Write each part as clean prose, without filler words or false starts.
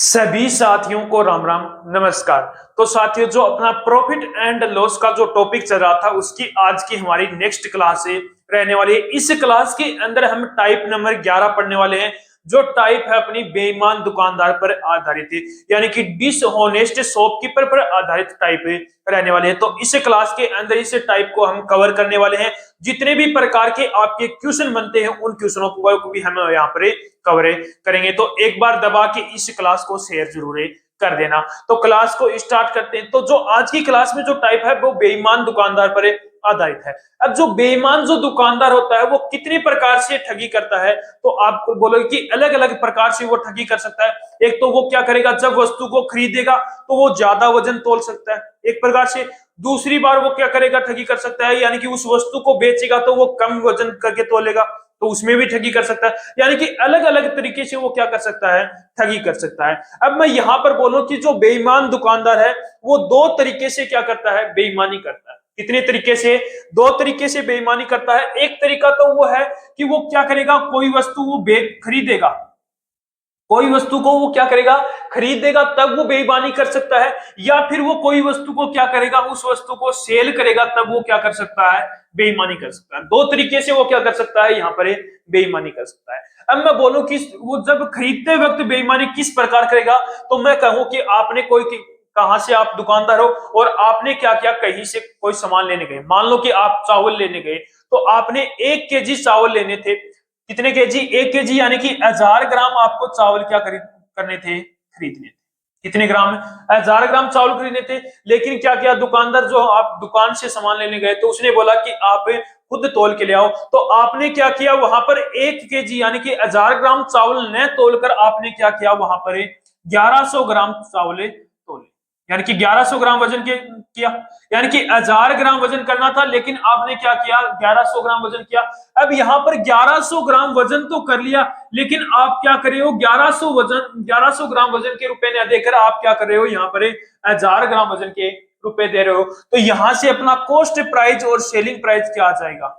सभी साथियों को राम राम नमस्कार। तो साथियों, जो अपना प्रॉफिट एंड लॉस का जो टॉपिक चल रहा था उसकी आज की हमारी नेक्स्ट क्लास है रहने वाली है। इस क्लास के अंदर हम टाइप नंबर 11 पढ़ने वाले हैं, जो टाइप है अपनी बेईमान दुकानदार पर आधारित है, यानी कि डिसहोनेस्ट शॉपकीपर पर आधारित टाइप रहने वाले हैं। तो इस क्लास के अंदर इस टाइप को हम कवर करने वाले हैं। जितने भी प्रकार के आपके क्वेश्चन बनते हैं उन क्वेश्चनों को भी हम यहाँ पर कवर करेंगे। तो एक बार दबा के इस क्लास को शेयर जरूर कर देना। तो क्लास को स्टार्ट करते हैं। तो जो आज की क्लास में जो टाइप है वो बेईमान दुकानदार पर आधारित है। अब जो बेईमान जो दुकानदार होता है वो कितने प्रकार से ठगी करता है, तो आप बोलोगे कि अलग अलग प्रकार से वो ठगी कर सकता है। एक तो वो क्या करेगा, जब वस्तु को खरीदेगा तो वो ज्यादा वजन तोल सकता है एक प्रकार से। दूसरी बार वो क्या करेगा, ठगी कर सकता है, यानी कि उस वस्तु को बेचेगा तो वो कम वजन करके तोलेगा, तो उसमें भी ठगी कर सकता है। यानी कि अलग अलग तरीके से वो क्या कर सकता है, ठगी कर सकता है। अब मैं यहां पर बोलूं कि जो बेईमान दुकानदार है वो दो तरीके से क्या करता है, बेईमानी करता है। कितने तरीके से? दो तरीके से बेईमानी करता है। एक तरीका तो वो है कि वो क्या करेगा, कोई वस्तु वो खरीदेगा, कोई वस्तु को वो क्या करेगा, खरीदेगा, तब वो बेईमानी कर सकता है। या फिर वो कोई वस्तु को क्या करेगा, उस वस्तु को सेल करेगा, तब वो क्या कर सकता है, बेईमानी कर सकता है। दो तरीके से वो क्या कर सकता है, यहाँ पर बेईमानी कर सकता है। अब मैं बोलूं कि वो जब खरीदते वक्त बेईमानी किस प्रकार करेगा, तो मैं कहूं कि आपने कहां से आप दुकानदार हो और आपने क्या किया, कहीं से कोई सामान लेने गए। मान लो कि आप चावल लेने गए, तो आपने 1 केजी चावल लेने थे। कितने केजी? 1 केजी, यानी कि 1000 ग्राम आपको चावल क्या करने थे, खरीदने थे। कितने ग्राम? 1000 ग्राम चावल खरीदने थे। लेकिन क्या किया दुकानदार, जो आप दुकान से सामान लेने गए तो उसने बोला कि आप खुद तोल के ले आओ। तो आपने क्या किया, वहां पर 1 केजी यानी कि 1000 ग्राम चावल न तोलकर आपने क्या किया, वहां पर 1100 ग्राम चावल तोले, यानी कि 1100 ग्राम वजन किया। यानी कि 1000 ग्राम वजन करना था, लेकिन आपने क्या किया, 1100 ग्राम वजन किया। अब यहां पर 1100 ग्राम वजन तो कर लिया, लेकिन आप क्या कर रहे हो, 1100 ग्राम वजन के रुपए न देकर आप क्या कर रहे हो, यहाँ पर 1000 ग्राम वजन के रुपए दे रहे हो। तो यहां से अपना कॉस्ट प्राइस और सेलिंग प्राइस क्या आ जाएगा,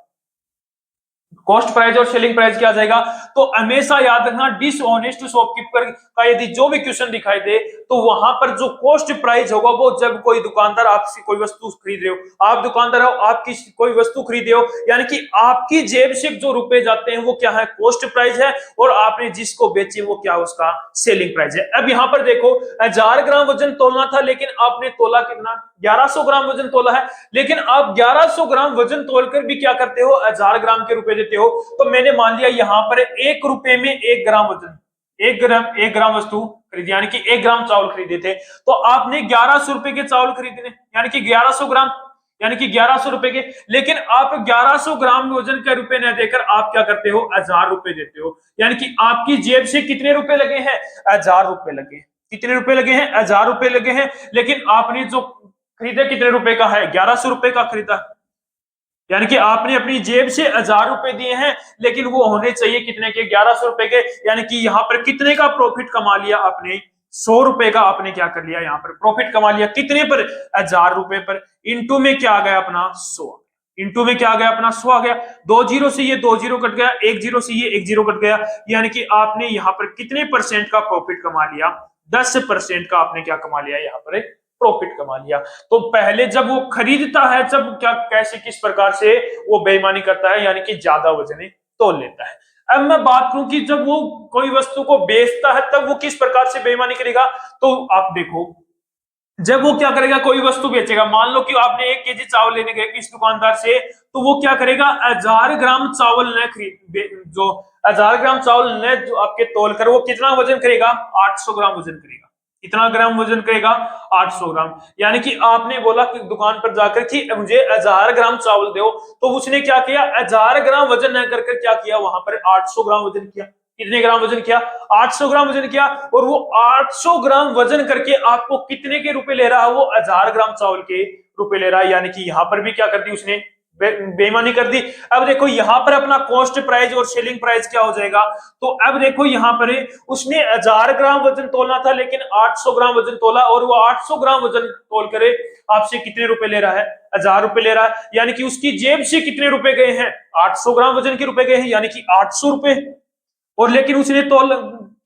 कॉस्ट प्राइस और सेलिंग प्राइस क्या आ जाएगा। तो हमेशा याद रखना, डिसऑनेस्ट शॉपकीपर का यदि जो भी क्वेश्चन दिखाई दे तो वहां पर जो कॉस्ट प्राइस होगा, वो जब कोई दुकानदार आपसे कोई वस्तु खरीद रहे हो, आप दुकानदार हो, आपकी कोई वस्तु खरीदे हो, यानी कि आपकी जेब से जो रुपए जाते हैं वो क्या है, कॉस्ट प्राइस है, और आपने जिसको बेचे वो क्या, उसका सेलिंग प्राइस है। अब यहां पर देखो, 1000 ग्राम वजन तोलना था, लेकिन आपने तोला कितना, 1100 ग्राम वजन तोला है। लेकिन आप 1100 ग्राम वजन तोलकर भी क्या करते हो, 1000 ग्राम के रुपए देते हो। तो मैंने मान लिया यहां पर 1 रुपए में 1 ग्राम वजन, 1 ग्राम वस्तु खरीदी, यानी कि 1 ग्राम चावल खरीदे थे। तो आपने 1100 रुपए के चावल खरीदने, यानी कि 1100 ग्राम, यानी कि 1100 रुपए के। लेकिन आप 1100 ग्राम वजन के रुपए न देकर आप क्या करते हो, 1000 रुपए देते हो। यानी कि आपकी जेब से कितने रुपए लगे हैं, 1000 रुपए लगे। कितने रुपए लगे हैं, 1000 रुपए लगे हैं। लेकिन आपने जो खरीदा कितने रुपए का है, 1100 रुपए का खरीदा, यानी कि आपने अपनी जेब से 1000 रुपए दिए हैं, लेकिन वो होने चाहिए कितने के, 1100 रुपए के। यानी कि यहाँ पर कितने का प्रॉफिट कमा लिया आपने, 100 रुपए का आपने क्या कर लिया, यहाँ पर प्रॉफिट कमा लिया। कितने पर, 1000 रुपए पर। इंटू में क्या आ गया अपना, 100। इंटू में क्या आ गया अपना, 100 आ गया। 2 जीरो से ये 2 जीरो कट गया, 1 जीरो से ये 1 जीरो कट गया। यानी कि आपने यहाँ पर कितने परसेंट का प्रॉफिट कमा लिया, 10% का आपने क्या कमा लिया, यहाँ पर प्रॉफिट कमा लिया। तो पहले जब वो खरीदता है, जब क्या, कैसे, किस प्रकार से वो बेईमानी करता है, यानी कि ज्यादा वजन तोल लेता है। अब मैं बात करूं कि जब वो कोई वस्तु को बेचता है तब वो किस प्रकार से बेईमानी करेगा। तो आप देखो, जब वो क्या करेगा, कोई वस्तु बेचेगा, मान लो कि आपने 1 केजी चावल लेने गए किस दुकानदार से, तो वो क्या करेगा, 1000 ग्राम चावल न खरीद, जो 1000 ग्राम चावल न जो आपके तोल कर वो कितना वजन करेगा, 800 ग्राम वजन करेगा। कितना ग्राम वजन करेगा, 800 ग्राम। यानी कि आपने बोला कि दुकान पर जाकर कि मुझे 1000 ग्राम चावल दो, तो उसने क्या किया, 1000 ग्राम वजन न करके क्या किया, वहां पर 800 ग्राम वजन किया। कितने ग्राम वजन किया, 800 ग्राम वजन किया। और वो 800 ग्राम वजन करके आपको कितने के रुपए ले रहा है, वो 1000 ग्राम चावल के रुपए ले रहा है। यानी कि यहां पर भी क्या कर दी उसने, बेईमानी कर दी। अब देखो यहां पर अपना कॉस्ट प्राइस और सेलिंग प्राइस क्या हो जाएगा। तो अब देखो यहां पर उसने 1000 ग्राम वजन तोलना था, लेकिन 800 ग्राम वजन तोला, और वो 800 ग्राम वजन तोल करे आपसे कितने रुपए ले रहा है, 1000 रुपए ले रहा है। यानी कि उसकी जेब से कितने रुपए गए हैं, 800 ग्राम वजन के रुपए गए हैं, यानी कि 800 रुपए। और लेकिन उसने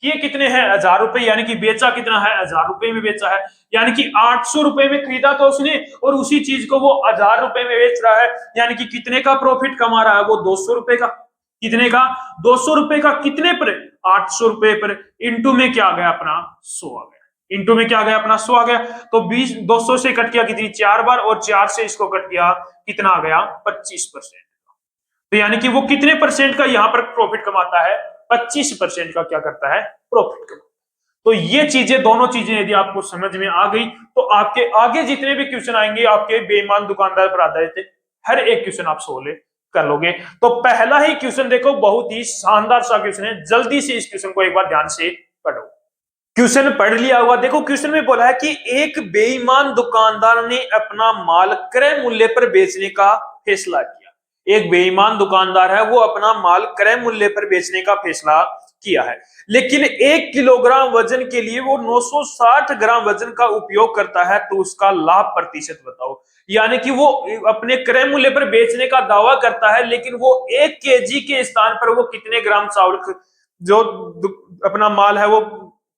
कि ये कितने हैं 1000 रुपए, यानी कि बेचा कितना है 1000 रुपए में बेचा है, यानी कि 800 रुपए में खरीदा था उसने और उसी चीज को वो 1000 रुपए में बेच रहा है, यानी कि कितने का प्रॉफिट कमा रहा है वो 200 रुपए का। कितने का 200 रुपए का, कितने पर 800 रुपए पर, इंटू में क्या आ गया अपना 100 आ गया, इंटू में क्या आ गया अपना 100 आ गया। तो 20 200 से कट किया कितनी 4 बार और 4 से इसको कट किया कितना आ गया 25%। तो यानी कि वो कितने परसेंट का यहाँ पर प्रॉफिट कमाता है 25% का क्या करता है प्रॉफिट कमाता है। तो ये चीजें दोनों चीजें यदि आपको समझ में आ गई तो आपके आगे जितने भी क्वेश्चन आएंगे आपके बेईमान दुकानदार पर आधारित हर एक क्वेश्चन आप सोल्व कर लोगे। तो पहला ही क्वेश्चन देखो, बहुत ही शानदार सा क्वेश्चन है, जल्दी से इस क्वेश्चन को एक बार ध्यान से पढ़ो। क्वेश्चन पढ़ लिया होगा, देखो क्वेश्चन में बोला है कि एक बेईमान दुकानदार ने अपना माल क्रय मूल्य पर बेचने का फैसला किया। एक बेईमान दुकानदार है, वो अपना माल क्रय मूल्य पर बेचने का फैसला किया है, लेकिन 1 किलोग्राम वजन के लिए वो 960 ग्राम वजन का उपयोग करता है, तो उसका लाभ प्रतिशत बताओ। यानी कि वो अपने क्रय मूल्य पर बेचने का दावा करता है, लेकिन वो 1 केजी के स्थान पर वो कितने ग्राम चावल जो अपना माल है वो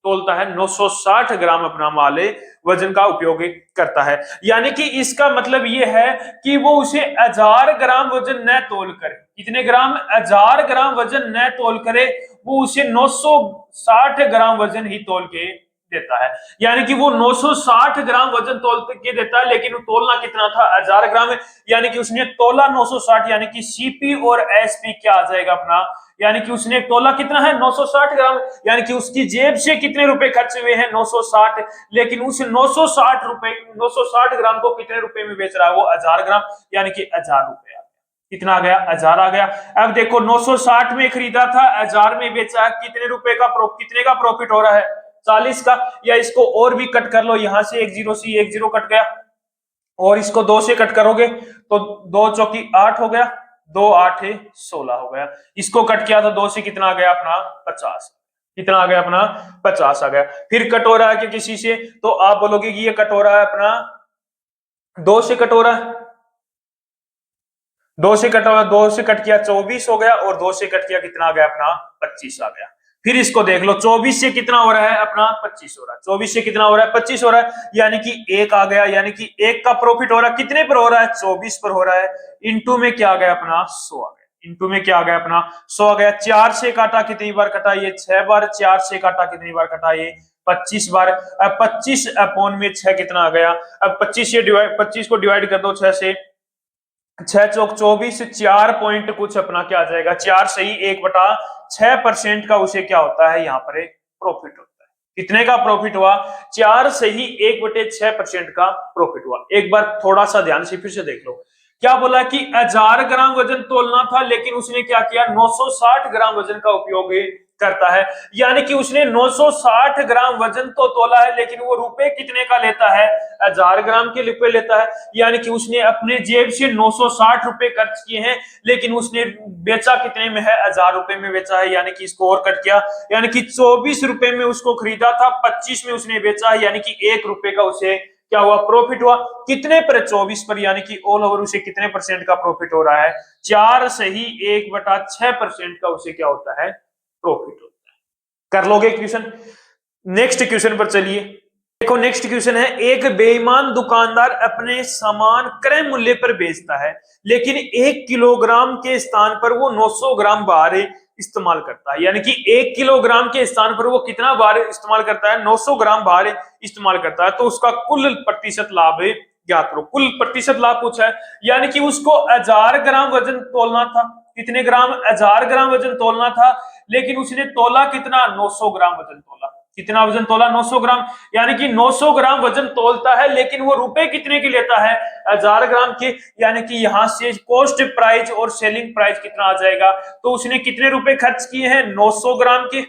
तोलता है 960 ग्राम अपना माल वजन का उपयोग करता है। यानी कि इसका मतलब ये है कि वो उसे 1000 ग्राम वजन न तोल कर, कितने ग्राम 1000 ग्राम वजन न तोल करे, वो उसे 960 ग्राम वजन ही तोल के देता है। यानी कि वो 960 ग्राम वजन तोल के देता है, लेकिन वो तोलना कितना था 1000 ग्राम, यानी कि उसने तोला 960, यानी कि सीपी और एसपी क्या आ जाएगा अपना, यानी कि उसने तोला कितना है 960 ग्राम, यानी कि उसकी जेब से कितने रुपए खर्च हुए हैं 960, लेकिन उस 960 ग्राम को कितने रुपए में बेच रहा है वो 1000 ग्राम, यानी कि 1000 रुपए। कितना आ गया 1000 आ गया। अब देखो 960 में खरीदा था 1000 में बेचा है, कितने रुपए का कितने का प्रॉफिट हो रहा है 40 का। या इसको और भी कट कर लो, यहां से 1 0 से 1 0 कट गया और इसको 2 से कट करोगे तो 2 चौकी 8 हो गया, 2 8 16 हो गया। इसको कट किया तो 2 से कितना आ गया अपना 50, कितना आ गया अपना 50 आ गया। फिर कट हो रहा है कि किसी से, तो आप बोलोगे कि ये कट हो रहा है अपना 2 से कट हो रहा है, 2 से कट हो रहा है, 2 से कट किया 24 हो गया और 2 से कट किया कितना आ गया अपना 25 आ गया। फिर इसको देख लो 24 से कितना हो रहा है अपना 25 हो रहा है, 24 से कितना हो रहा है 25 हो रहा है, यानी कि 1 आ गया, यानी कि 1 का प्रॉफिट हो रहा है कितने पर हो रहा है 24 पर हो रहा है। इंटू में क्या आ गया अपना 100 आ गया, इंटू में क्या आ गया अपना 100 आ गया। 4 से काटा कितनी बार कटा ये 6 बार, 4 से काटा कितनी बार कटा ये 25 बार। अब 25 अपॉन में 6 कितना आ गया, अब 25 को डिवाइड कर दो 6 से, 6 चौक 24, 4 पॉइंट कुछ अपना क्या आ जाएगा 4 सही 1/6% का उसे क्या होता है यहाँ पर प्रॉफिट होता है। कितने का प्रॉफिट हुआ 4 सही 1/6% का प्रॉफिट हुआ। एक बार थोड़ा सा ध्यान से फिर से देख लो, क्या बोला कि 1000 ग्राम वजन तोलना था, लेकिन उसने क्या किया 960 ग्राम वजन का उपयोग करता है, यानी कि उसने 960 ग्राम वजन तो तोला है, लेकिन वो रुपए कितने का लेता है 1000 ग्राम के रुपए लेता है। यानी कि उसने अपने जेब से 960 रुपए खर्च किए हैं, लेकिन उसने बेचा कितने में है 1000 रुपए में बेचा है, यानी कि इसको और कट किया, यानी कि 24 रुपए में उसको खरीदा था, 25 में उसने बेचा है, यानी कि 1 रुपए का उसे क्या हुआ प्रॉफिट हुआ। कितने पर 24 पर, यानी कि ऑल ओवर उसे कितने परसेंट का प्रॉफिट हो रहा है 4 सही 1/6% का उसे क्या होता है प्रॉफिट होता है। कर लोगे क्वेश्चन। नेक्स्ट क्वेश्चन पर चलिए, देखो नेक्स्ट क्वेश्चन है, एक बेईमान दुकानदार अपने सामान क्रय मूल्य पर बेचता है, लेकिन 1 किलोग्राम के स्थान पर वो 900 ग्राम बार इस्तेमाल करता है। यानी कि 1 किलोग्राम के स्थान पर वो कितना बार इस्तेमाल करता है 900 ग्राम बार इस्तेमाल करता है, तो उसका कुल प्रतिशत लाभ ज्ञात करो। कुल प्रतिशत लाभ पूछा है, यानी कि उसको 1000 ग्राम वजन तोलना था, कितने ग्राम 1000 ग्राम वजन तोलना था, लेकिन उसने तोला कितना 900 ग्राम वजन तोला। कितना वजन तोला 900 ग्राम, यानी कि 900 ग्राम वजन तोलता है, लेकिन वो रुपए कितने की लेता है 1000 ग्राम के। यानी कि यहां से कॉस्ट प्राइस और सेलिंग प्राइस कितना आ जाएगा, तो उसने कितने रुपए खर्च किए हैं 900 ग्राम के,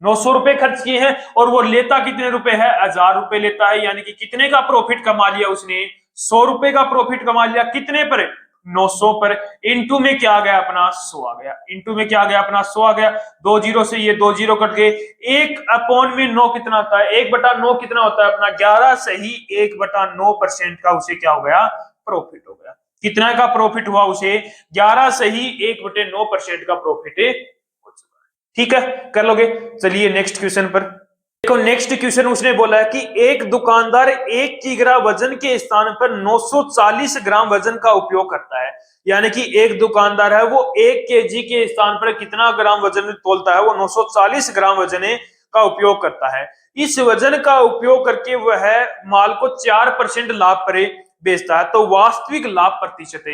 900 रुपए खर्च किए हैं, और वो लेता कितने रुपए है 1000 रुपए लेता है। यानी कि कितने का प्रॉफिट कमा लिया उसने 100 रुपए का प्रॉफिट कमा लिया, कितने पर 900 पर। इंटू में क्या आ गया अपना 100 आ गया, इंटू में क्या आ गया अपना 100 आ गया। 2 0 से ये 2 0 कट गए, 1/9 कितना होता है 1/9 कितना होता है अपना 11 सही 1/9% का उसे क्या हो गया प्रॉफिट हो गया। कितना का प्रॉफिट हुआ उसे 11 सही 1/9% का प्रॉफिट हो चुका है। ठीक है, कर लोगे। चलिए नेक्स्ट क्वेश्चन पर देखो। नेक्स्ट क्वेश्चन उसने बोला है कि एक दुकानदार 1 किग्रा वजन के स्थान पर 940 ग्राम वजन का उपयोग करता है। यानी कि एक दुकानदार है वो 1 केजी के स्थान पर कितना ग्राम वजन तोलता है, वो 940 ग्राम वजन का उपयोग करता है। इस वजन का उपयोग करके वह माल को 4% लाभ पर बेचता है, तो वास्तविक लाभ प्रतिशत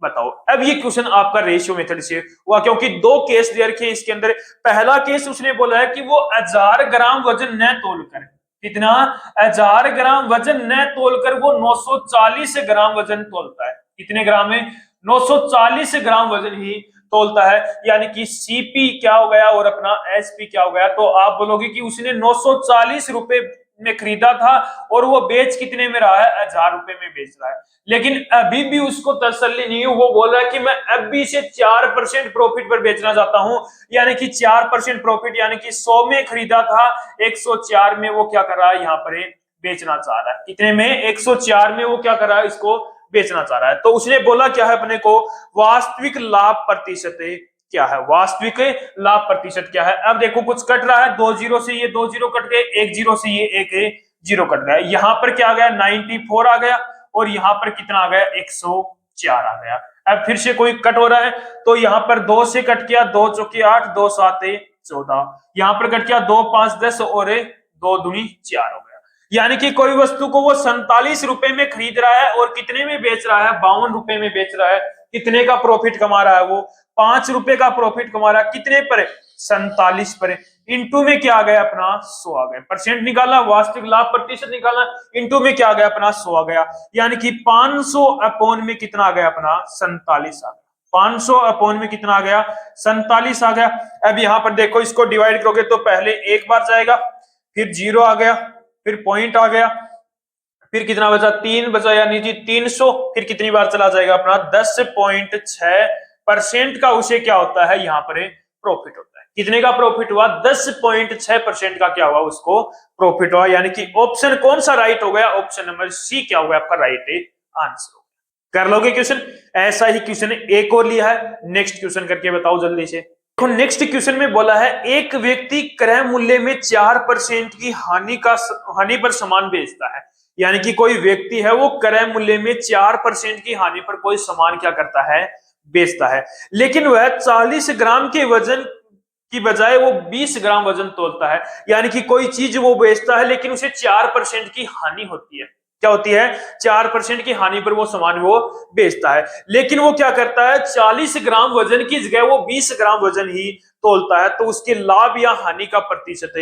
बताओ। अब ये क्वेश्चन आपका रेशियो मेथड से हुआ, क्योंकि दो केस दे रखे हैं इसके अंदर। पहला केस उसने बोला है कि वो 1000 ग्राम वजन न तोलकर, कितना, 1000 ग्राम वजन न तोलकर वो 940 ग्राम वजन तोलता है। कितने ग्राम है, 940 ग्राम वजन ही तोलता है। यानी कि सीपी क्या हो गया और अपना एसपी क्या हो गया। तो आप बोलोगे कि उसने 940 रुपए में खरीदा था और वो बेच कितने में रहा है, 1000 रुपए में बेच रहा है। लेकिन अभी भी उसको तसल्ली नहीं है, वो बोल रहा है कि मैं अभी से 4% प्रॉफिट पर बेचना चाहता हूं। यानी कि 4% प्रॉफिट, यानी कि 100 में खरीदा था, 104 में वो क्या कर रहा है, यहाँ पर बेचना चाह रहा है। कितने में, 104 में वो क्या कर रहा है, इसको बेचना चाह रहा है। तो उसने बोला क्या है अपने को, वास्तविक लाभ प्रतिशत क्या है, वास्तविक लाभ प्रतिशत क्या है। अब देखो कुछ कट रहा है, 2 जीरो से ये 2 जीरो कट गए, 1 जीरो से ये 1 जीरो कट गया। यहां पर क्या आ गया, 94 आ गया, और यहां पर कितना आ गया, 104 आ गया। अब फिर से कोई कट हो रहा है, तो यहां पर 2 से कट किया, 2 चौके 8, 2 7 14, यहां पर कट किया 2 5 10 और 2 दूनी 4 हो गया। यानी कि कोई वस्तु को वो 47 रुपए में खरीद रहा है और कितने में बेच रहा है, 52 रुपए में बेच रहा है। कितने का प्रॉफिट कमा रहा है वो, 5 रुपए का प्रॉफिट कमा रहा है। कितने पर, 47 पर। इंटू में क्या आ गया अपना, 100 आ गया। परसेंट निकाला, वास्तविक लाभ प्रतिशत निकाला, इंटू में क्या आ गया अपना, 100 आ गया। यानी कि 500 अपॉन में कितना आ गया अपना, 47 आ गया। 500 अपॉन में कितना आ गया, 47 आ गया। अब यहां पर देखो, इसको डिवाइड करोगे तो पहले एक बार जाएगा, फिर जीरो आ गया, फिर पॉइंट आ गया, फिर कितना बचा, 3 बचा, यानी कि 300। फिर कितनी बार चला जाएगा अपना, 10.6% का उसे क्या होता है, यहाँ पर प्रॉफिट होता है। कितने का प्रॉफिट हुआ, 10.6% का क्या हुआ, उसको प्रॉफिट हुआ। यानी कि ऑप्शन कौन सा राइट हो गया, ऑप्शन नंबर सी क्या हुआ आपका राइट आंसर। कर लोगे क्वेश्चन। ऐसा ही क्वेश्चन एक और लिया है, नेक्स्ट क्वेश्चन करके बताओ जल्दी से। देखो नेक्स्ट क्वेश्चन में बोला है, एक व्यक्ति क्रय मूल्य में 4% की हानि पर सामान बेचता है। यानी कि कोई व्यक्ति है वो क्रय मूल्य में 4% की हानि पर कोई सामान क्या करता है, बेचता है। लेकिन वह 40 ग्राम के वजन की बजाय वो 20 ग्राम वजन तोलता है। यानी कि कोई चीज वो बेचता है लेकिन उसे 4% की हानि होती है। क्या होती है, 4% की हानि पर वो सामान वो बेचता है। लेकिन वो क्या करता है, 40 ग्राम वजन की जगह वो 20 ग्राम वजन ही तोलता है। तो उसके लाभ या हानि का प्रतिशत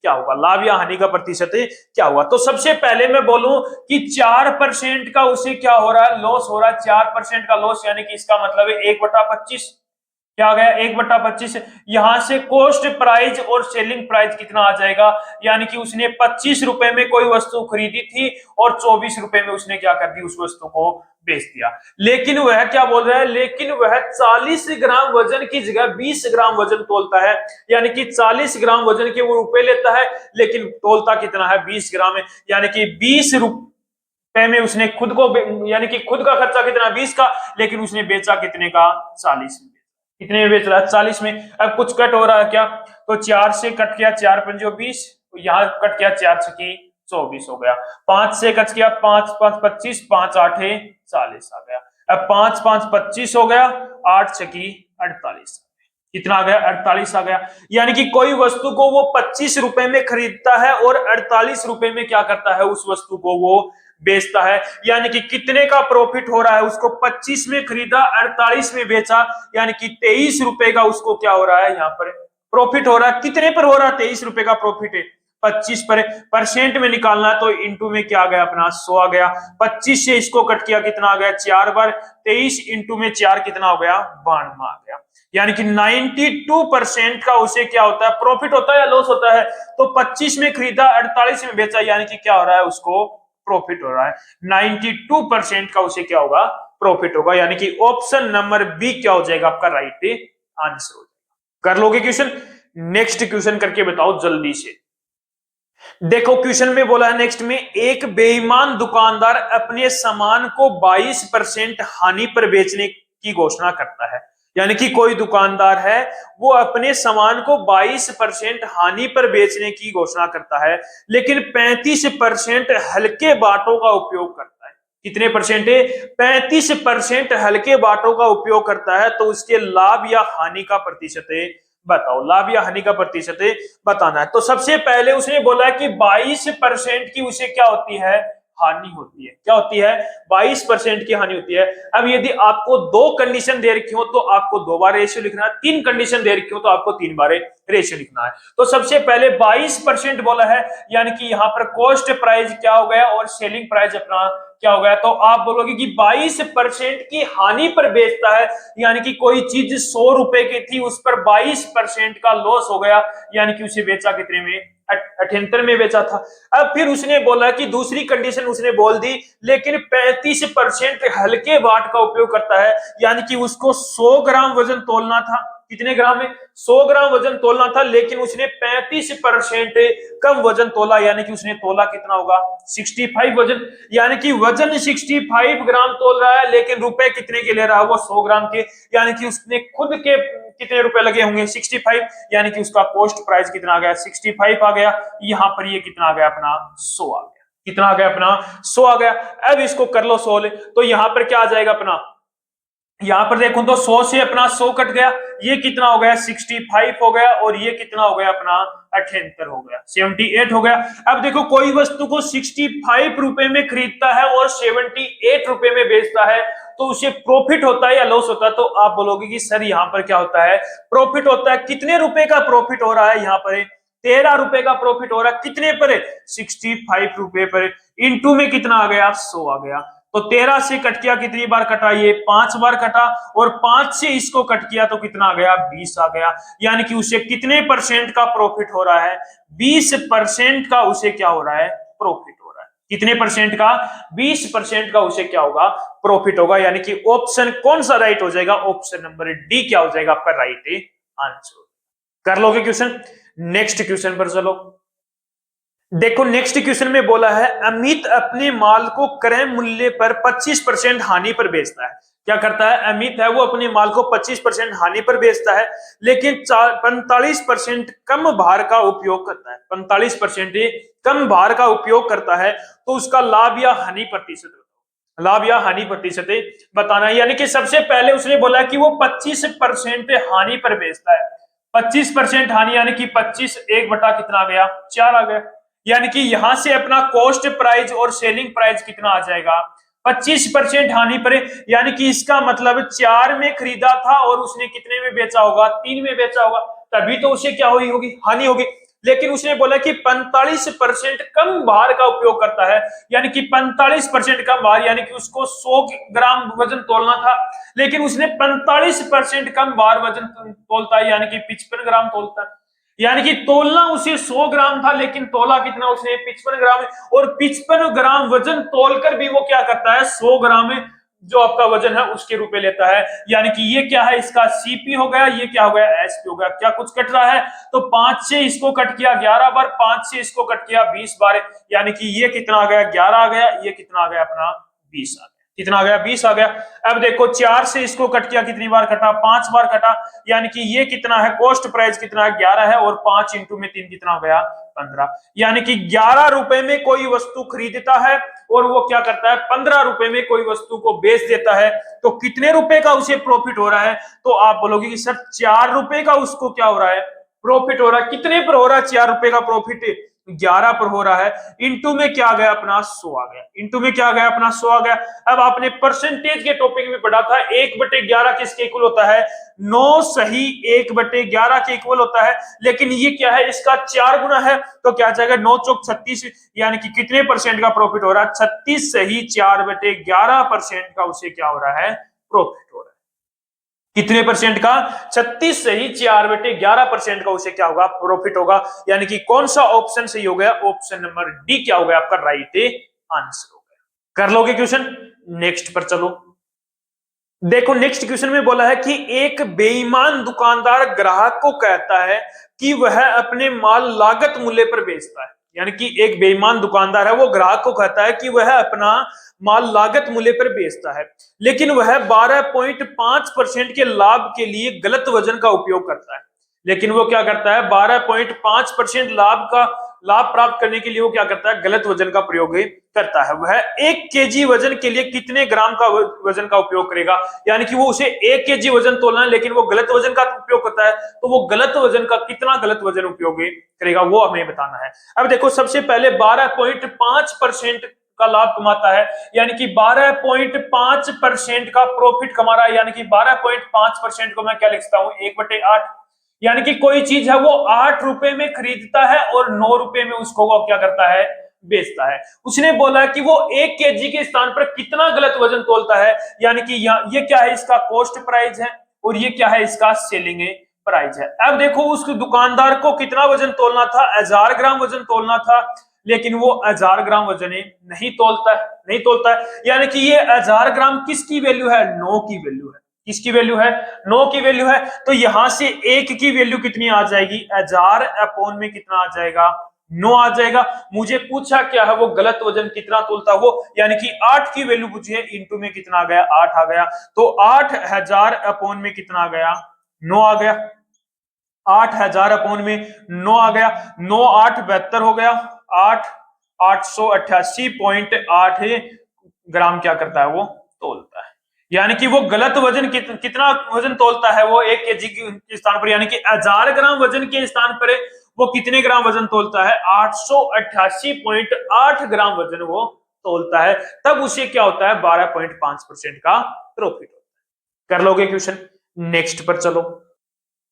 क्या होगा, लाभ या हानि का प्रतिशत क्या हुआ। तो सबसे पहले मैं बोलूं कि 4% का उसे क्या हो रहा है, लॉस हो रहा है। 4% का लॉस, यानी कि इसका मतलब है 1/25 क्या आ गया, 1/25। यहां से कॉस्ट प्राइस और सेलिंग प्राइस कितना आ जाएगा, यानी कि उसने 25 रुपए में कोई वस्तु खरीदी थी और 24 रुपए में उसने क्या कर दी, उस वस्तु को बेच दिया। लेकिन वह क्या बोल रहा है, लेकिन वह 40 ग्राम वजन की जगह 20 ग्राम वजन तोलता है। यानी कि 40 ग्राम वजन के वो रुपए लेता है, लेकिन तोलता कितना है, 20 ग्राम है। यानी कि 20 रुपए में उसने खुद को, यानी कि खुद का खर्चा कितना, 20 का, लेकिन उसने बेचा कितने का, 40 में। कितने में बेच रहा है, 40 में। अब कुछ कट हो रहा है क्या, तो 4 से कट किया, 4 पंजो 20, यहां कट किया 4 छकी 24 हो गया। 5 से कट किया, 5 5 25, 5 8 40 आ गया। अब 5 5 25 हो गया, 8 छकी 48, कितना आ गया, 48 आ गया। यानी कि कोई वस्तु को वो 25 रुपए में खरीदता है और 48 रुपए में क्या करता है, उस वस्तु को वो बेचता है। यानी कि कितने का प्रॉफिट हो रहा है, उसको 25 में खरीदा, 48 में बेचा, यानी कि 23 रुपए का उसको क्या हो रहा है, यहाँ पर प्रॉफिट हो रहा है। कितने पर हो रहा है, 23 रुपए का प्रॉफिट है, 25 पर। परसेंट में निकालना तो इंटू में क्या आ गया अपना, 100 आ गया। 25 से इसको कट किया, कितना आ गया, 4 बार, 23 इंटू में 4 कितना हो गया, 92 आ गया। यानी कि 92% का उसे क्या होता है, प्रॉफिट होता है या लॉस होता है। तो 25 में खरीदा, 48 में बेचा, यानी कि क्या हो रहा है, उसको प्रॉफिट हो रहा है। 92% का उसे क्या होगा, प्रॉफिट होगा। यानी कि ऑप्शन नंबर बी क्या हो जाएगा आपका राइट आंसर हो जाएगा। कर लोगे क्वेश्चन। नेक्स्ट क्वेश्चन करके बताओ जल्दी से। देखो क्वेश्चन में बोला है नेक्स्ट में, एक बेईमान दुकानदार अपने सामान को 22% हानि पर बेचने की घोषणा करता है। यानी कि कोई दुकानदार है वो अपने सामान को 22% हानि पर बेचने की घोषणा करता है, लेकिन 35% हल्के बाटों का उपयोग करता है। कितने परसेंट है? 35% हल्के बाटों का उपयोग करता है। तो उसके लाभ या हानि का प्रतिशत है, बताओ। लाभ या हानि का प्रतिशत बताना है। तो सबसे पहले उसने बोला कि 22% की उसे क्या होती है? हानि होती है। क्या होती है? 22% की हानि होती है। अब यदि आपको दो कंडीशन दे रखी हो तो आपको दो बार रेशियो लिखना है, तीन कंडीशन दे रखी हो तो आपको तीन बार रेशियो लिखना है। तो सबसे पहले 22% बोला है, यानी कि यहां पर कॉस्ट प्राइस क्या हो गया और सेलिंग प्राइस अपना क्या हो गया। तो आप बोलोगे कि 22% की हानि पर बेचता है, यानी कि कोई चीज 100 रुपए की थी, उस पर 22% का लॉस हो गया, यानी कि उसे बेचा कितने में? 78 में बेचा था। अब फिर उसने बोला कि दूसरी कंडीशन उसने बोल दी, लेकिन 35% हल्के बाट का उपयोग करता है, यानी कि उसको 100 ग्राम वजन तोलना था। कितने ग्राम में? 100 ग्राम वजन तोलना था, लेकिन उसने 35% कम वजन तोला, यानी कि उसने तोला कितना होगा? 65 वजन। यानी कि वजन 65 ग्राम तोल रहा है, लेकिन रुपए कितने के ले रहा है? वो 100 ग्राम के। यानी कि उसने खुद के कितने रुपए लगे होंगे? 65। यानी कि उसका कॉस्ट प्राइस कितना आ गया? 65 आ गया। यहां पर ये कितना आ गया अपना? 100 आ गया। कितना आ गया अपना? 100 आ गया। अब इसको कर लो सोल्व, तो यहां पर क्या आ जाएगा अपना? यहां पर देखो तो 100 से अपना 100 कट गया, ये कितना हो गया? 65 हो गया, और ये कितना हो गया अपना? 78 हो गया, 78 हो गया। अब देखो कोई वस्तु को 65 रुपए में खरीदता है और 78 रुपए में बेचता है, तो उसे प्रॉफिट होता है या लॉस होता है? तो आप बोलोगे कि सर यहां पर क्या होता है? प्रॉफिट होता है। कितने रुपए का प्रॉफिट हो रहा है यहां पर? 13 रुपए का प्रॉफिट हो रहा है। कितने पर? 65 रुपए पर। इंटू में कितना आ गया? 100 आ गया। तो 13 से कट किया, कितनी बार कटा? ये 5 बार कटा, और 5 से इसको कट किया तो कितना आ गया? 20 आ गया। यानी कि उसे कितने परसेंट का प्रॉफिट हो रहा है? 20% का उसे क्या हो रहा है? प्रॉफिट हो रहा है। कितने परसेंट का? 20% का उसे क्या होगा? प्रॉफिट होगा। यानी कि ऑप्शन कौन सा राइट हो जाएगा? ऑप्शन नंबर डी क्या हो जाएगा आपका राइट आंसर। कर लोगे क्वेश्चन? नेक्स्ट क्वेश्चन पर चलो। देखो नेक्स्ट क्वेश्चन में बोला है, अमित अपने माल को क्रय मूल्य पर 25% हानि पर बेचता है। क्या करता है? अमित है वो अपने माल को 25% हानि पर बेचता है, लेकिन 45% कम भार का उपयोग करता है। 45% कम भार का उपयोग करता है, तो उसका लाभ या हानि प्रतिशत, लाभ या हानि प्रतिशत बताना है। यानी कि सबसे पहले उसने बोला कि वो 25% हानि पर बेचता है। 25% हानि, यानी कि 25 एक बटा कितना आ गया? 4 आ गया। यानी कि यहां से अपना कॉस्ट प्राइस और सेलिंग प्राइस कितना आ जाएगा? 25% हानि पर, यानी कि इसका मतलब 4 में खरीदा था और उसने कितने में बेचा होगा? 3 में बेचा होगा, तभी तो उसे क्या हुई होगी? हानि होगी। लेकिन उसने बोला कि 45% कम भार का उपयोग करता है, यानी कि 45% कम भार, यानी कि उसको 100 ग्राम वजन तोलना था, लेकिन उसने 45% कम भार वजन तोलता है, यानी कि 55 ग्राम तोलता है। यानी कि तोलना उसे 100 ग्राम था, लेकिन तोला कितना उसने? 55 ग्राम। और 55 ग्राम वजन तोलकर भी वो क्या करता है? 100 ग्राम जो आपका वजन है उसके रुपए लेता है। यानी कि ये क्या है? इसका सीपी हो गया, ये क्या हो गया? एसपी हो गया। क्या कुछ कट रहा है? तो 5 से इसको कट किया 11 बार, 5 से इसको कट किया 20 बार, यानी कि ये कितना आ गया? 11 आ गया। ये कितना आ गया अपना? 20 आ गया। कितना आ गया? 20 आ गया। अब देखो 4 से इसको कट किया, कितनी बार कटा? 5 बार कटा, यानी कि ये कितना है? कॉस्ट प्राइस कितना है? 11 है, और 5 इंटू में 3 कितना हो गया? 15। यानी कि 11 रुपए में कोई वस्तु खरीदता है और वो क्या करता है? 15 रुपए में कोई वस्तु को बेच देता है, तो कितने रुपए का उसे प्रॉफिट हो रहा है? तो आप बोलोगे कि सर 4 रुपए का उसको क्या हो रहा है? प्रॉफिट हो रहा है। कितने पर हो रहा है 4 रुपए का प्रॉफिट? 11 पर हो रहा है। इंटू में क्या आ गया अपना? 100 आ गया। इंटू में क्या आ गया अपना? 100 आ गया। अब आपने परसेंटेज के टॉपिक में पढ़ा था 1/11 किसके इक्वल होता है? 9 सही 1/11 के इक्वल होता है, लेकिन ये क्या है? इसका 4 गुना है, तो क्या जाएगा? 9 चौक 36, यानी कि कितने परसेंट का प्रॉफिट हो रहा है? 36 सही 4/11% का उसे क्या हो रहा है? प्रॉफिट हो रहा है। कितने परसेंट का? 36 से ही 4/11% का उसे क्या होगा? प्रॉफिट होगा। यानी कि कौन सा ऑप्शन सही हो गया? ऑप्शन नंबर डी क्या हो गया आपका राइट आंसर हो गया। कर लोगे क्वेश्चन? नेक्स्ट पर चलो। देखो नेक्स्ट क्वेश्चन में बोला है कि एक बेईमान दुकानदार ग्राहक को कहता है कि वह अपने माल लागत मूल्य पर बेचता है। यानी कि एक बेईमान दुकानदार है वो ग्राहक को कहता है कि वह अपना माल लागत मूल्य पर बेचता है, लेकिन वह 12.5% के लाभ के लिए गलत वजन का उपयोग करता है। लेकिन वो क्या करता है, 12.5% लाभ प्राप्त करने के लिए वो क्या करता है, गलत वजन का प्रयोग करता है। वह 1 केजी वजन के लिए कितने ग्राम का वजन का उपयोग करेगा, यानी कि वो उसे 1 केजी वजन तोलना है, लेकिन वो गलत वजन का उपयोग करता है, तो वो गलत वजन का कितना गलत वजन उपयोग करेगा वो हमें बताना है। अब देखो, सबसे पहले 12.5% का लाभ कमाता है, यानी कि 12.5% का प्रॉफिट कमा रहा है, यानी कि 12.5% को मैं क्या लिखता हूं, 1/8। यानी कि कोई चीज है वो 8 रुपए में खरीदता है और 9 रुपए में उसको वो क्या करता है, बेचता है। उसने बोला कि वो 1 केजी के स्थान पर कितना गलत वजन तोलता है, यानी कि ये क्या है, इसका कॉस्ट प्राइस है, और ये क्या है, इसका सेलिंग प्राइस है। अब देखो, उस दुकानदार को कितना वजन तोलना था, 1000 ग्राम वजन तोलना था, लेकिन वो 1000 ग्राम वजन नहीं तोलता है, यानी कि ये 1000 ग्राम किसकी वैल्यू है, 9 की वैल्यू है। किसकी वैल्यू है, 9 की वैल्यू है। तो यहां से 1 की वैल्यू कितनी आ जाएगी, 1000 अपॉन में कितना आ जाएगा, 9 आ जाएगा। मुझे पूछा क्या है, वो गलत वजन कितना तोलता है वो, यानी कि 8 की वैल्यू पूछी है, इंटू में कितना आ गया, 8 आ गया। तो 8000 अपॉन में कितना आ गया, 9 आ गया। 8000 अपॉन में 9 आ गया। 9 8 72 हो गया। 8 888.8 ग्राम क्या करता है, वो तोलता है। यानी कि वो गलत वजन कितना वजन तोलता है, वो 1 केजी के स्थान पर, यानी कि 1000 ग्राम वजन के स्थान पर वो कितने ग्राम वजन तोलता है, 888.8 ग्राम वजन वो तोलता है। तब उसे क्या होता है, 12.5% का प्रॉफिट होता है। कर लोगे क्वेश्चन, नेक्स्ट पर चलो।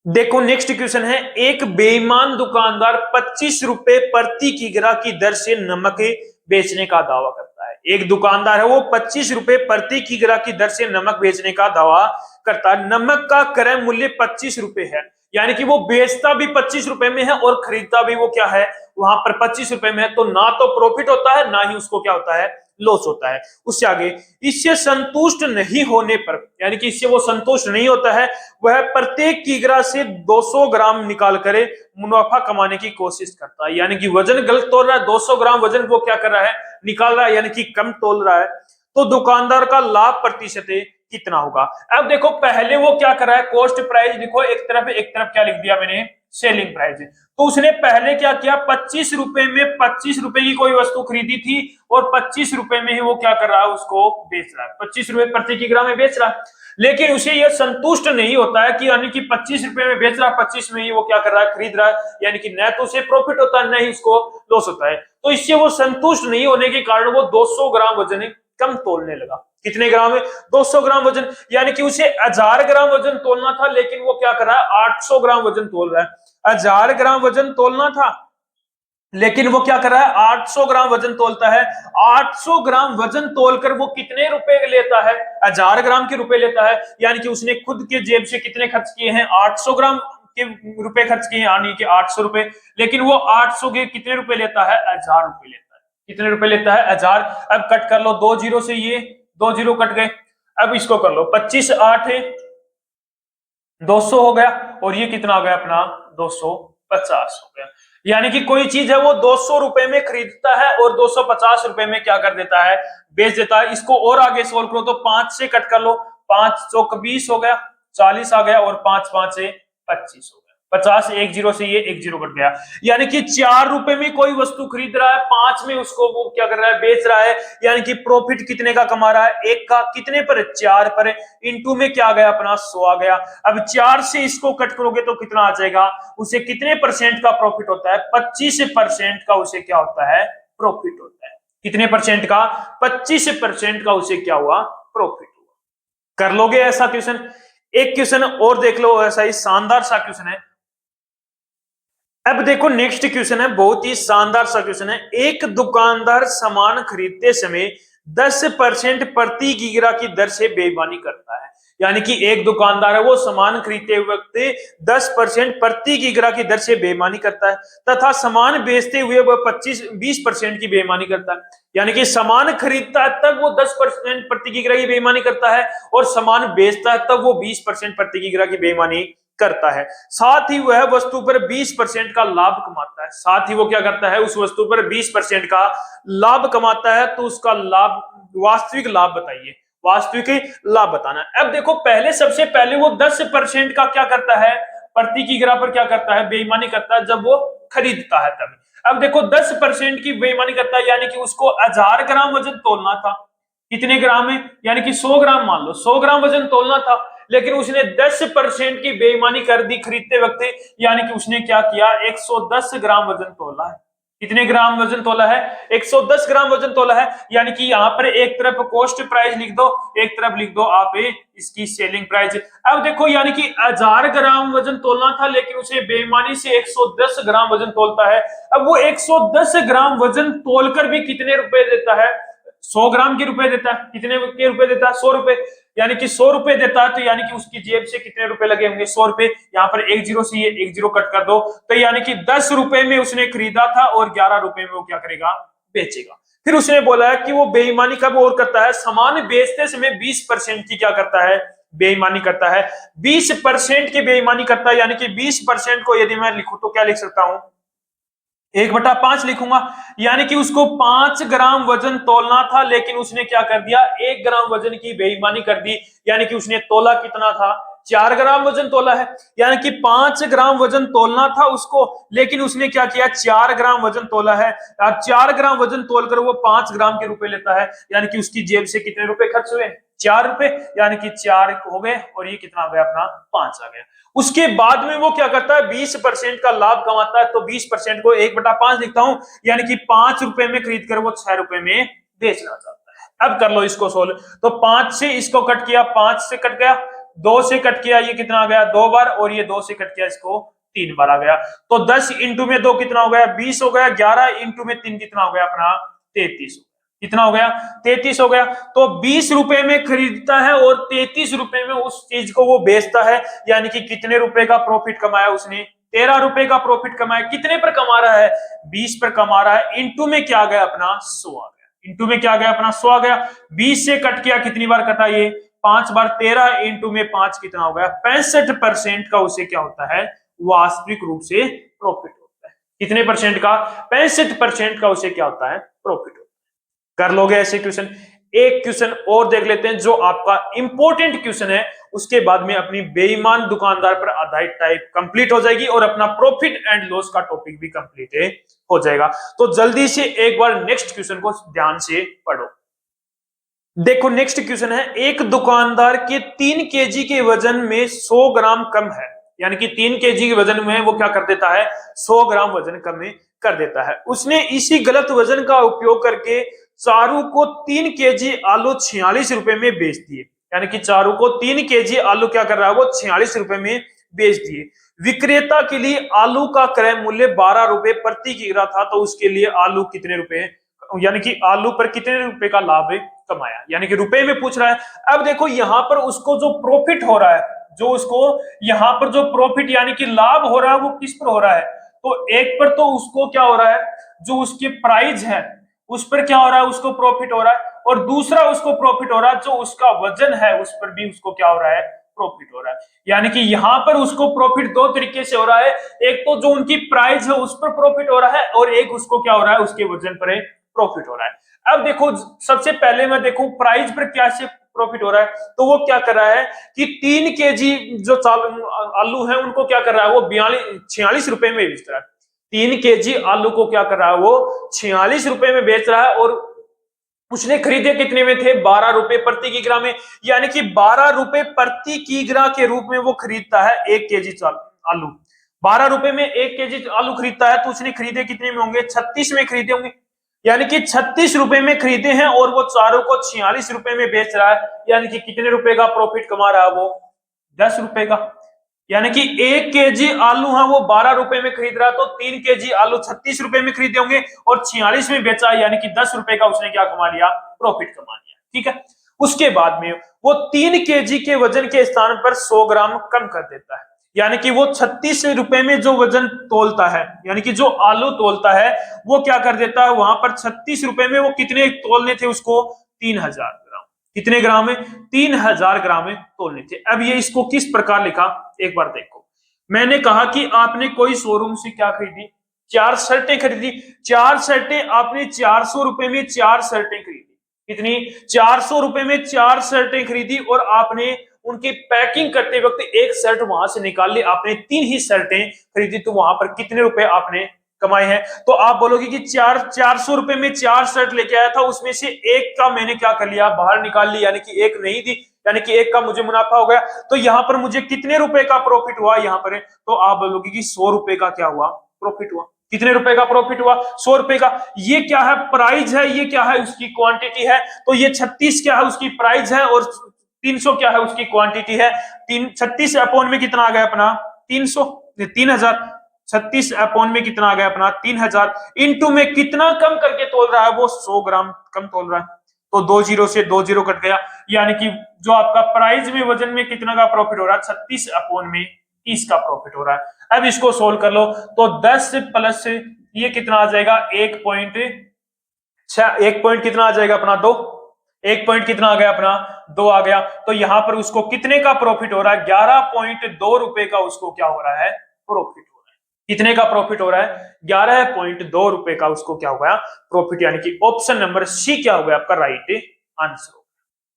देखो, नेक्स्ट क्वेश्चन है, एक बेईमान दुकानदार 25 रुपए प्रति किग्रा की दर से नमक बेचने का दावा करता है। एक दुकानदार है, वो 25 रुपए प्रति किग्रा की दर से नमक बेचने का दावा करता है। नमक का क्रय मूल्य 25 रुपए है, यानी कि वो बेचता भी 25 रुपए में है और खरीदता भी वो क्या है, वहां पर 25 रुपए में है। तो ना तो प्रॉफिट होता है, ना ही उसको क्या होता है, लॉस होता है। उससे आगे, इससे संतुष्ट नहीं होने पर, यानी कि इससे वो संतुष्ट नहीं होता है, वह प्रत्येक किग्रा से 200 ग्राम निकाल कर मुनाफा कमाने की कोशिश करता है। यानी कि वजन गलत तोल रहा है, 200 ग्राम वजन वो क्या कर रहा है, निकाल रहा है, यानी कि कम तोल रहा है। तो दुकानदार का लाभ प्रतिशत कितना होगा। अब देखो, पहले वो क्या कर रहा है, कॉस्ट प्राइस लिखो एक तरफ क्या लिख दिया मैंने, सेलिंग प्राइस। तो उसने पहले क्या किया, 25 रुपए में 25 रुपए की कोई वस्तु खरीदी थी और 25 रुपए में ही वो क्या कर रहा है, उसको बेच रहा है, 25 रुपए प्रति किग्रा में बेच रहा है। लेकिन उसे यह संतुष्ट नहीं होता है कि, यानी कि 25 रुपए में बेच रहा है, 25 में ही वो क्या कर रहा है, खरीद रहा है, यानी कि न तो उसे प्रॉफिट होता है, न ही उसको लॉस होता है। तो इससे वो संतुष्ट नहीं होने के कारण वो 200 ग्राम वजन कम तोलने लगा। कितने ग्राम है, 200 ग्राम वजन, यानी कि उसे 1000 ग्राम वजन तोलना था, लेकिन वो क्या कर रहा है, 800 ग्राम वजन तोल रहा है। 1000 ग्राम वजन तोलना था, लेकिन वो क्या कर रहा है, 800 ग्राम वजन तोलता है। 800 ग्राम वजन तोलकर वो कितने रुपए लेता है, 1000 ग्राम के रुपए लेता है। यानी कि उसने खुद के जेब से कितने खर्च किए हैं, 800 ग्राम के रुपए खर्च किए, यानी कि 800 रुपए। लेकिन वो 800 के कितने रुपए लेता है, 1000 रुपए लेता है। कितने रुपए लेता है, 1000। अब कट कर लो, 2 जीरो से ये 2 जीरो कट गए। अब इसको कर लो, 25 8 200 हो गया, और ये कितना हो गया अपना, 250 हो गया। यानी कि कोई चीज है वो 200 रुपए में खरीदता है और 250 रुपए में क्या कर देता है, बेच देता है। इसको और आगे सोल्व करो तो 5 से कट कर लो, 5 चौक 20 हो गया, 40 आ गया, और 5 5 से 25 हो गया। 50, 1 जीरो से ये 1 जीरो कट गया। यानी कि 4 रुपए में कोई वस्तु खरीद रहा है, 5 में उसको वो क्या कर रहा है, बेच रहा है। यानी कि प्रॉफिट कितने का कमा रहा है, 1 का, कितने पर, 4 पर। इंटू में क्या आ गया अपना, 100 आ गया। अब 4 से इसको कट करोगे तो कितना आ जाएगा, उसे कितने परसेंट का प्रॉफिट होता है, 25% का उसे क्या होता है, प्रॉफिट होता है। कितने परसेंट का, 25% का उसे क्या हुआ, प्रॉफिट हुआ। कर लोगे ऐसा क्वेश्चन। एक क्वेश्चन और देख लो, ऐसा ही शानदार सा क्वेश्चन है। अब देखो, नेक्स्ट क्वेश्चन है, बहुत ही शानदार सा क्वेश्चन है। एक दुकानदार सामान खरीदते समय 10% प्रति किग्रा की दर से बेईमानी करता है। यानी कि एक दुकानदार है, वो सामान खरीदते वक्त 10% प्रति किग्रा की दर से बेईमानी करता है, तथा सामान बेचते हुए वह 20% की बेईमानी करता है। यानी कि सामान खरीदता है तब वो 10% प्रति किग्रा की बेईमानी करता है, और सामान बेचता है तब वो 20% प्रति किग्रा की बेईमानी करता है। साथ ही वह वस्तु पर 20% का लाभ कमाता है। साथ ही वो क्या करता है, उस वस्तु पर 20% का लाभ कमाता है। तो उसका लाभ वास्तविक लाभ बताइए, वास्तविक लाभ बताना है। अब देखो पहले, सबसे पहले वो 10% का क्या करता है, प्रति किग्रा पर क्या करता है, बेईमानी करता है जब वो खरीदता है तब। अब देखो 10% की बेईमानी करता है, यानी कि उसको 1000 ग्राम वजन तोलना था, कितने ग्राम है, यानी कि 100 ग्राम, मान लो 100 ग्राम वजन तोलना था, लेकिन उसने 10% की बेईमानी कर दी खरीदते वक्त, यानी कि उसने क्या किया, 110 ग्राम वजन तोला है। कितने ग्राम वजन तोला है, 110 ग्राम वजन तोला है। यानी कि यहाँ पर एक तरफ कॉस्ट प्राइस लिख दो, एक तरफ लिख दो आप इसकी सेलिंग प्राइस। अब देखो यानी कि 1000 ग्राम वजन तोलना था, लेकिन उसे बेईमानी से 110 ग्राम वजन तोलता है। अब वो 110 ग्राम वजन तोलकर भी कितने रुपए देता है, 100 ग्राम के रुपए देता है, कितने के रुपए देता है, 100 रुपए, यानी कि 100 रुपए देता है, तो यानी कि उसकी जेब से कितने रुपए लगे होंगे, 100 रुपए। यहाँ पर एक जीरो से ये एक जीरो कट कर दो, तो यानी कि 10 रुपए में उसने खरीदा था और 11 रुपए में वो क्या करेगा, बेचेगा। फिर उसने बोला है कि वो बेईमानी कब और करता है, सामान बेचते समय 20% की क्या करता है, बेईमानी करता है। 20% की बेईमानी करता है, यानी कि 20% को यदि मैं लिखूं तो क्या लिख सकता हूं, 1/5 लिखूंगा। यानी कि उसको 5 ग्राम वजन तोलना था, लेकिन उसने क्या कर दिया, 1 ग्राम वजन की बेईमानी कर दी। यानी कि उसने तोला कितना था, 4 ग्राम वजन तोला है। यानी कि 5 ग्राम वजन तोलना था उसको, लेकिन उसने क्या किया, 4 ग्राम वजन तोला है। अब 4 ग्राम वजन तोलकर वो 5 ग्राम के रुपए लेता है, यानी कि उसकी जेब से कितने रुपए खर्च हुए, 4 रुपए, यानी कि 4 हो गए और ये कितना आ गया अपना, 5 आ गया। उसके बाद में वो क्या करता है, 20% का लाभ कमाता है, तो 20% को 1/5 लिखता हूं, यानी कि 5 रुपए में खरीद कर वो 6 रुपए में बेचना चाहता है। अब कर लो इसको सोल्व, तो 5 से इसको कट किया, 5 से कट गया, 2 से कट किया, ये कितना आ गया, 2 बार, और ये 2 से कट किया, इसको 3 बार आ गया। तो 10 इंटू में 2 कितना हो गया, 20 हो गया। 11 इंटू में 3 कितना हो गया अपना, 33। कितना हो गया, 33 हो गया। तो 20 रुपए में खरीदता है और 33 रुपए में उस चीज को वो बेचता है, यानी कि कितने रुपए का प्रॉफिट कमाया उसने, 13 रुपए का प्रॉफिट कमाया। कितने पर कमा रहा है, 20 पर कमा रहा है। इंटू में क्या आ गया अपना, 100 आ गया। इंटू में क्या आ गया अपना, 100 आ गया। 20 से कट किया, कितनी बार कटा, ये 5 बार। 13 इंटू में 5 कितना हो गया, 65% का उसे क्या होता है, वास्तविक रूप से प्रॉफिट होता है। कितने परसेंट का, 65% का उसे क्या होता है, प्रॉफिट होता है। कर लोगे ऐसे क्वेश्चन। एक क्वेश्चन और देख लेते हैं जो आपका इंपॉर्टेंट क्वेश्चन है, उसके बाद में अपनी बेईमान दुकानदार पर आधारित टाइप कंप्लीट हो जाएगी और अपना प्रॉफिट एंड लॉस का टॉपिक भी कंप्लीट हो जाएगा। तो जल्दी से एक बार नेक्स्ट क्वेश्चन को ध्यान से पढ़ो। देखो नेक्स्ट क्वेश्चन है, एक दुकानदार के 3 केजी के वजन में 100 ग्राम कम है, यानी कि 3 केजी के वजन में वो क्या कर देता है, 100 ग्राम वजन कम कर देता है। उसने इसी गलत वजन का उपयोग करके चारू को 3 केजी आलू 46 रुपए में बेच दिए, यानी कि चारू को 3 केजी आलू क्या कर रहा है, वो 46 रुपए में बेच दिए। विक्रेता के लिए आलू का क्रय मूल्य 12 रुपए प्रति किग्रा था, तो उसके लिए आलू कितने रुपए, यानी कि आलू पर कितने रुपए का लाभ कमाया, यानी कि रुपए में पूछ रहा है। अब देखो यहां पर उसको जो प्रॉफिट हो रहा है, जो उसको यहां पर जो प्रॉफिट यानी कि लाभ हो रहा है, वो किस पर हो रहा है, तो एक पर तो उसको क्या हो रहा है, जो उसकी प्राइस है उस पर क्या हो रहा है, उसको प्रॉफिट हो रहा है, और दूसरा उसको प्रॉफिट हो रहा है जो उसका वजन है उस पर भी उसको क्या हो रहा है, प्रॉफिट हो रहा है। यानी कि यहां पर उसको प्रॉफिट दो तरीके से हो रहा है, एक तो जो उनकी प्राइस है उस पर प्रॉफिट हो रहा है, और एक उसको क्या हो रहा है, उसके वजन पर प्रॉफिट हो रहा है। अब देखो सबसे पहले मैं देखूं प्राइस पर क्या से प्रॉफिट हो रहा है, तो वो क्या कर रहा है कि 3 केजी जो आलू है उनको क्या कर रहा है, वो 46 रुपए में बेच रहा है। 3 केजी आलू को क्या कर रहा है, वो 46 रुपए में बेच रहा है, और उसने खरीदे कितने में थे, 12 रुपए प्रति किग्रा में, यानी कि 12 रुपए प्रति किग्रा के रूप में वो खरीदता है 1 केजी आलू। 12 रुपए में 1 केजी आलू खरीदता है, तो उसने खरीदे कितने में होंगे, 36 में खरीदे होंगे, यानी कि 36 रुपए में खरीदे हैं, और वो चारों को 46 रुपए में बेच रहा है, यानी कि कितने रुपए का प्रॉफिट कमा रहा है, वो 10 रुपए का। यानी कि 1 केजी आलू है वो 12 रुपए में खरीद रहा है, तो 3 केजी आलू 36 रुपए में खरीदे होंगे और 46 में बेचा, यानी कि 10 रुपए का उसने क्या कमा लिया, प्रॉफिट कमा लिया। ठीक है, उसके बाद में वो 3 केजी के वजन के स्थान पर 100 ग्राम कम कर देता है, यानी कि वो 36 रुपए में जो वजन तोलता है, यानी कि जो आलू तोलता है वो क्या कर देता है, वहां पर 36 रुपए में वो कितने तोलने थे उसको, 3000 ग्राम। कितने ग्राम है, 3000 ग्राम में तोलने थे। अब ये इसको किस प्रकार लिखा, एक बार देखो। मैंने कहा कि आपने कोई शोरूम से क्या खरीदी, 4 शर्टें खरीदी। 4 शर्टें आपने 400 रुपए में 4 शर्टें खरीदी, कितनी, 400 रुपए में 4 शर्टें खरीदी और आपने उनकी पैकिंग करते वक्त एक शर्ट वहां से निकाल ली, आपने 3 ही शर्टें खरीदी, तो वहां पर कितने रुपए आपने कमाए हैं? तो आप बोलोगे कि 400 रुपए में 4 शर्ट लेके आया था, उसमें से एक का मैंने क्या कर लिया, बाहर निकाल ली, यानी कि एक नहीं दी, यानी कि एक का मुझे मुनाफा हो गया। तो यहां पर मुझे कितने रुपए का प्रॉफिट हुआ यहां पर? तो आप बोलोगे कि 100 रुपए का क्या हुआ, प्रॉफिट हुआ। कितने रुपए का प्रॉफिट हुआ? 100 रुपए का। ये क्या है, प्राइस है, ये क्या है, उसकी क्वांटिटी है। तो ये 36 क्या है, उसकी प्राइस है, और 300 क्या है, उसकी क्वांटिटी है। 36 अपॉन में कितना आ गया अपना, 300, 3000। 36 अपॉन में कितना आ गया अपना, 3000। इंटू में कितना कम करके तोल रहा है वो, 100 ग्राम कम तोल रहा है। तो 2 जीरो से 2 जीरो कट गया, यानी कि जो आपका प्राइस में, वजन में कितना का प्रॉफिट हो रहा है, 36 अपॉन में 30 का प्रॉफिट हो रहा है। अब इसको सोल्व कर लो, तो 10 प्लस ये कितना आ जाएगा, 1 पॉइंट कितना आ जाएगा अपना, 2। 1 पॉइंट कितना आ गया अपना, 2 आ गया। तो यहां पर उसको कितने का प्रॉफिट हो रहा है, 11.2 रुपए का उसको क्या हो रहा है, प्रॉफिट हो रहा है। कितने का प्रॉफिट हो रहा है, 11.2 रुपए का उसको क्या हो गया, प्रॉफिट। यानी कि ऑप्शन नंबर सी क्या हो गया आपका राइट आंसर।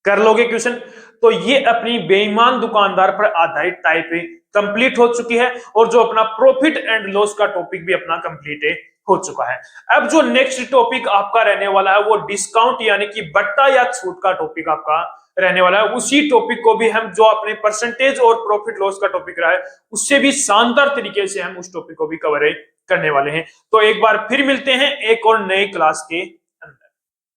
कर लोगे क्वेश्चन। तो ये अपनी बेईमान दुकानदार पर आधारित टाइप कंप्लीट हो चुकी है, और जो अपना प्रॉफिट एंड लॉस का टॉपिक भी अपना कंप्लीट हो चुका है। अब जो नेक्स्ट टॉपिक आपका रहने वाला है वो डिस्काउंट यानी कि बट्टा या छूट का टॉपिक आपका रहने वाला है। उसी टॉपिक को भी हम, जो अपने परसेंटेज और प्रॉफिट लॉस का टॉपिक रहा है, उससे भी शानदार तरीके से हम उस टॉपिक को भी कवर करने वाले हैं। तो एक बार फिर मिलते हैं एक और नए क्लास के